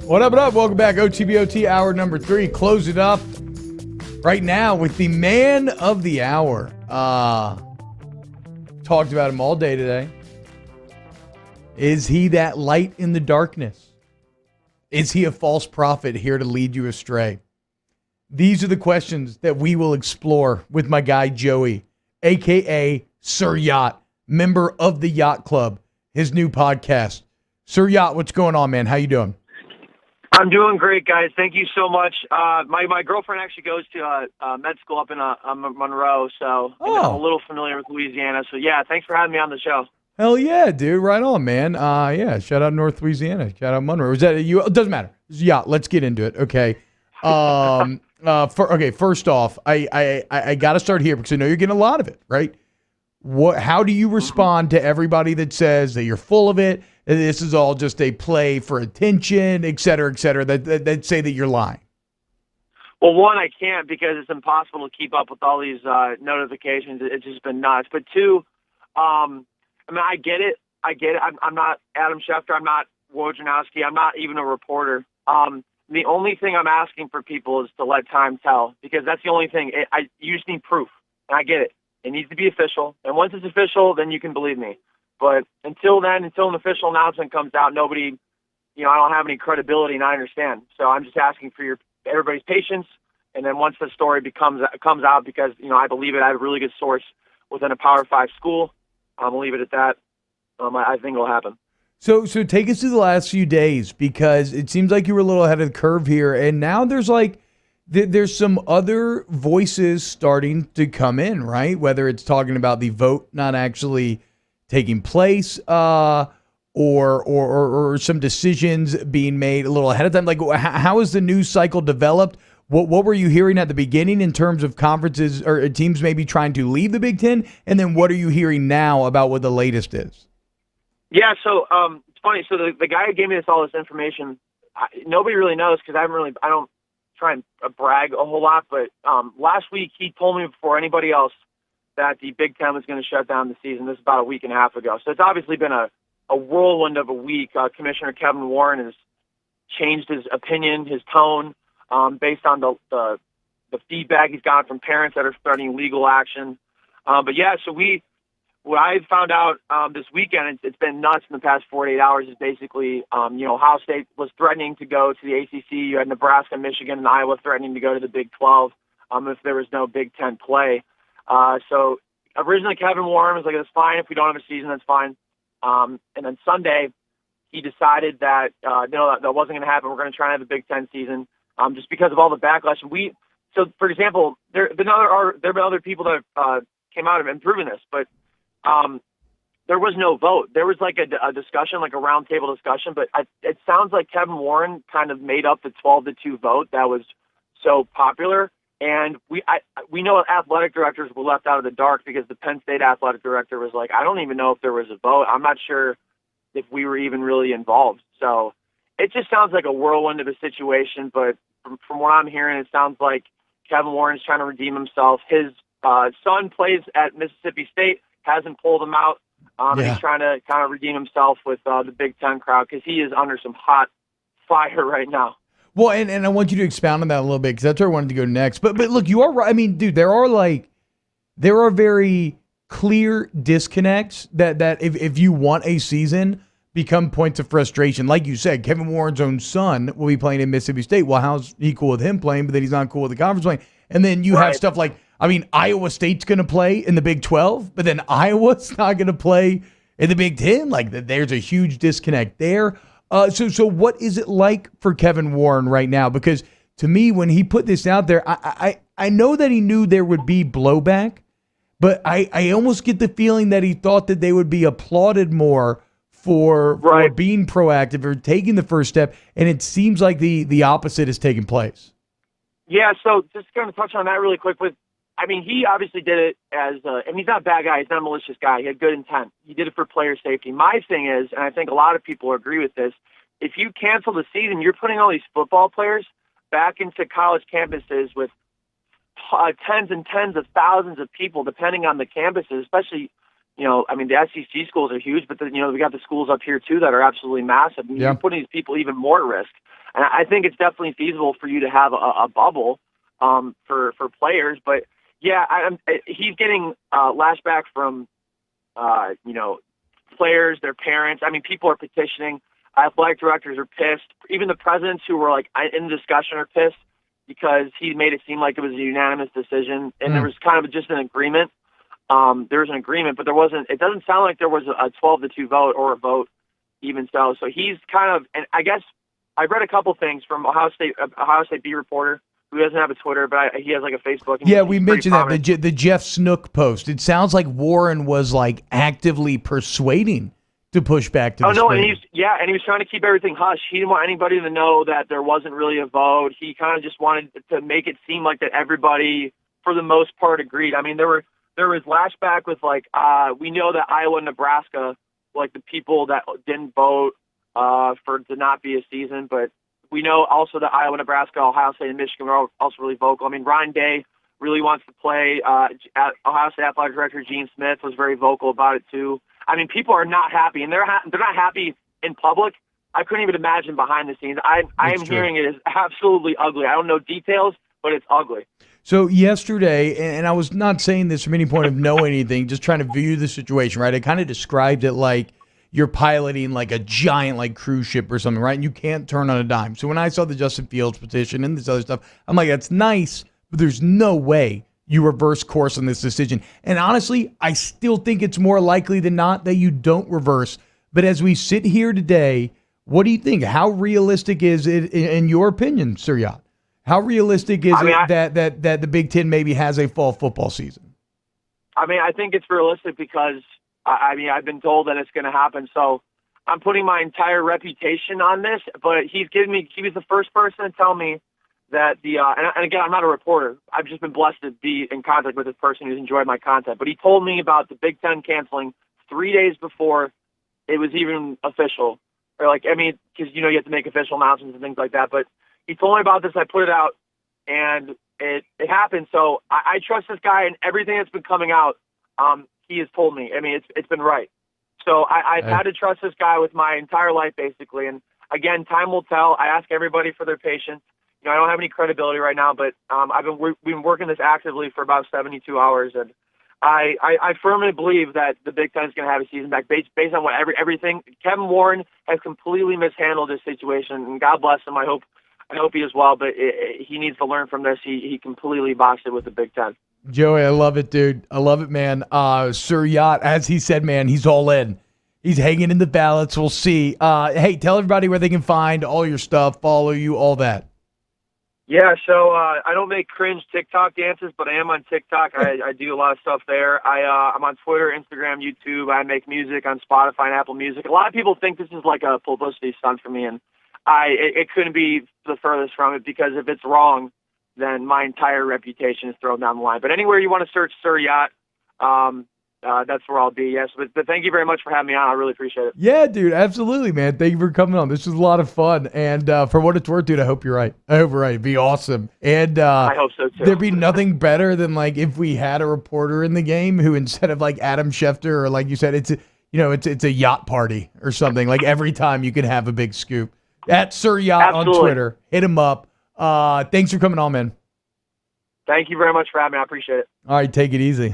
What up, what up? Welcome back. OTBOT hour number 3. Close it up right now with the man of the hour. Talked about him all day today. Is he that light in the darkness? Is he a false prophet here to lead you astray? These are the questions that we will explore with my guy Joey, a.k.a. Sir Yacht, member of the Yacht Club, his new podcast. Sir Yacht, what's going on, man? How you doing? I'm doing great, guys. Thank you so much. My girlfriend actually goes to med school up in Monroe, so I'm a little familiar with Louisiana. So, yeah, thanks for having me on the show. Hell yeah, dude. Right on, man. Yeah, shout out North Louisiana. Shout out Monroe. Was that you? It doesn't matter. Yeah, let's get into it. Okay. First off, I got to start here because I know you're getting a lot of it, right? How do you respond to everybody that says that you're full of it, and this is all just a play for attention, et cetera, that say that you're lying? Well, one, I can't because it's impossible to keep up with all these notifications. It's just been nuts. But two, I get it. I'm not Adam Schefter. I'm not Wojnarowski. I'm not even a reporter. The only thing I'm asking for people is to let time tell, because that's the only thing. You just need proof, and I get it. It needs to be official, and once it's official, then you can believe me. But until then, until an official announcement comes out, nobody, I don't have any credibility, and I understand. So I'm just asking for everybody's patience, and then once the story comes out, because I believe it, I have a really good source within a Power 5 school. I'm gonna leave it at that. I think it'll happen. So take us through the last few days, because it seems like you were a little ahead of the curve here, and now there's some other voices starting to come in, right? Whether it's talking about the vote not actually taking place, or some decisions being made a little ahead of time. Like, how has the news cycle developed? What were you hearing at the beginning in terms of conferences or teams maybe trying to leave the Big Ten? And then what are you hearing now about what the latest is? Yeah, so it's funny. So the guy who gave me all this information, nobody really knows because I don't try and brag a whole lot, but last week he told me before anybody else that the Big Ten was going to shut down the season. This is about a week and a half ago. So it's obviously been a whirlwind of a week. Commissioner Kevin Warren has changed his opinion, his tone, based on the feedback he's gotten from parents that are starting legal action. But yeah, so what I found out this weekend, it's been nuts in the past 48 hours, is basically, Ohio State was threatening to go to the ACC. You had Nebraska, Michigan, and Iowa threatening to go to the Big 12 if there was no Big 10 play. So originally Kevin Warren was like, it's fine. If we don't have a season, that's fine. And then Sunday, he decided that, that wasn't going to happen. We're going to try and have a Big 10 season just because of all the backlash. So, for example, there have been other people that came out and proven this, but there was no vote. There was like a discussion, like a roundtable discussion, but it sounds like Kevin Warren kind of made up the 12-2 vote that was so popular. And we know athletic directors were left out of the dark because the Penn State athletic director was like, I don't even know if there was a vote. I'm not sure if we were even really involved. So it just sounds like a whirlwind of a situation. But from what I'm hearing, it sounds like Kevin Warren's trying to redeem himself. His son plays at Mississippi State, hasn't pulled him out. He's trying to kind of redeem himself with the Big Ten crowd because he is under some hot fire right now. Well, and I want you to expound on that a little bit because that's where I wanted to go next. But look, you are right. I mean, dude, there are very clear disconnects that if you want a season, become points of frustration. Like you said, Kevin Warren's own son will be playing in Mississippi State. Well, how's he cool with him playing, but then he's not cool with the conference playing? And then you have stuff like, Iowa State's going to play in the Big 12, but then Iowa's not going to play in the Big 10. Like, there's a huge disconnect there. So what is it like for Kevin Warren right now? Because to me, when he put this out there, I know that he knew there would be blowback, but I almost get the feeling that he thought that they would be applauded more for being proactive or taking the first step, and it seems like the opposite is taking place. Yeah, so just going to touch on that really quick. He obviously did it as, he's not a bad guy. He's not a malicious guy. He had good intent. He did it for player safety. My thing is, and I think a lot of people agree with this, if you cancel the season, you're putting all these football players back into college campuses with tens and tens of thousands of people, depending on the campuses, especially, I mean, the SEC schools are huge, but we got the schools up here too that are absolutely massive. I mean, Yeah. you're putting these people even more at risk. And I think it's definitely feasible for you to have a bubble for players. But yeah, he's getting lashback from players, their parents. I mean, people are petitioning. Athletic directors are pissed. Even the presidents who were like in the discussion are pissed because he made it seem like it was a unanimous decision, and there was kind of just an agreement. There was an agreement, but there wasn't. It doesn't sound like there was a 12-2 vote or a vote, even so. So he's kind of, and I guess I've read a couple things from Ohio State beat reporter who doesn't have a Twitter, but he has like a Facebook. And Yeah, he's we mentioned that the Jeff Snook post. It sounds like Warren was like actively persuading to push back to. And he was trying to keep everything hush. He didn't want anybody to know that there wasn't really a vote. He kind of just wanted to make it seem like that everybody, for the most part, agreed. I mean, there was lashback with like we know that Iowa and Nebraska, like the people that didn't vote for to not be a season, but we know also that Iowa, Nebraska, Ohio State, and Michigan were also really vocal. I mean, Ryan Day really wants to play. Ohio State athletic director Gene Smith was very vocal about it too. I mean, people are not happy, and they're not happy in public. I couldn't even imagine behind the scenes. I am hearing it is absolutely ugly. I don't know details, but it's ugly. So yesterday, and I was not saying this from any point of knowing anything, just trying to view the situation, right? I kind of described it like you're piloting like a giant like cruise ship or something, right? And you can't turn on a dime. So when I saw the Justin Fields petition and this other stuff, I'm like, that's nice, but there's no way you reverse course on this decision. And honestly, I still think it's more likely than not that you don't reverse. But as we sit here today, what do you think? How realistic is it, in your opinion, Sir Yacht? How realistic is that the Big Ten maybe has a fall football season? I mean, I think it's realistic because I've been told that it's going to happen. So I'm putting my entire reputation on this. But he was the first person to tell me that and again, I'm not a reporter. I've just been blessed to be in contact with this person who's enjoyed my content. But he told me about the Big Ten canceling 3 days before it was even official. Or because you have to make official announcements and things like that. But he told me about this. I put it out, and it happened. So I trust this guy, and everything that's been coming out, he has told me. I mean, it's been right. So I've had to trust this guy with my entire life, basically. And again, time will tell. I ask everybody for their patience. I don't have any credibility right now, but we've been working this actively for about 72 hours, and I firmly believe that the Big Ten is going to have a season back based on what everything. Kevin Warren has completely mishandled this situation, and God bless him. I hope he is well, but he needs to learn from this. He completely boxed it with the Big Ten. Joey, I love it, dude. I love it, man. Sir Yacht, as he said, man, he's all in. He's hanging in the ballots. We'll see. Hey, tell everybody where they can find all your stuff, follow you, all that. Yeah, so I don't make cringe TikTok dances, but I am on TikTok. I do a lot of stuff there. I'm on Twitter, Instagram, YouTube. I make music on Spotify and Apple Music. A lot of people think this is like a publicity stunt for me, and it couldn't be the furthest from it, because if it's wrong, then my entire reputation is thrown down the line. But anywhere you want to search Sir Yacht, that's where I'll be. Yes, but thank you very much for having me on. I really appreciate it. Yeah, dude, absolutely, man. Thank you for coming on. This was a lot of fun, and for what it's worth, dude, I hope you're right. I hope you're right. It'd be awesome, and I hope so too. There'd be nothing better than like if we had a reporter in the game who, instead of like Adam Schefter or like you said, it's a yacht party or something. Like every time you could have a big scoop. At Sir Yacht on Twitter, hit him up. Thanks for coming on, man. Thank you very much for having me. I appreciate it. All right, take it easy.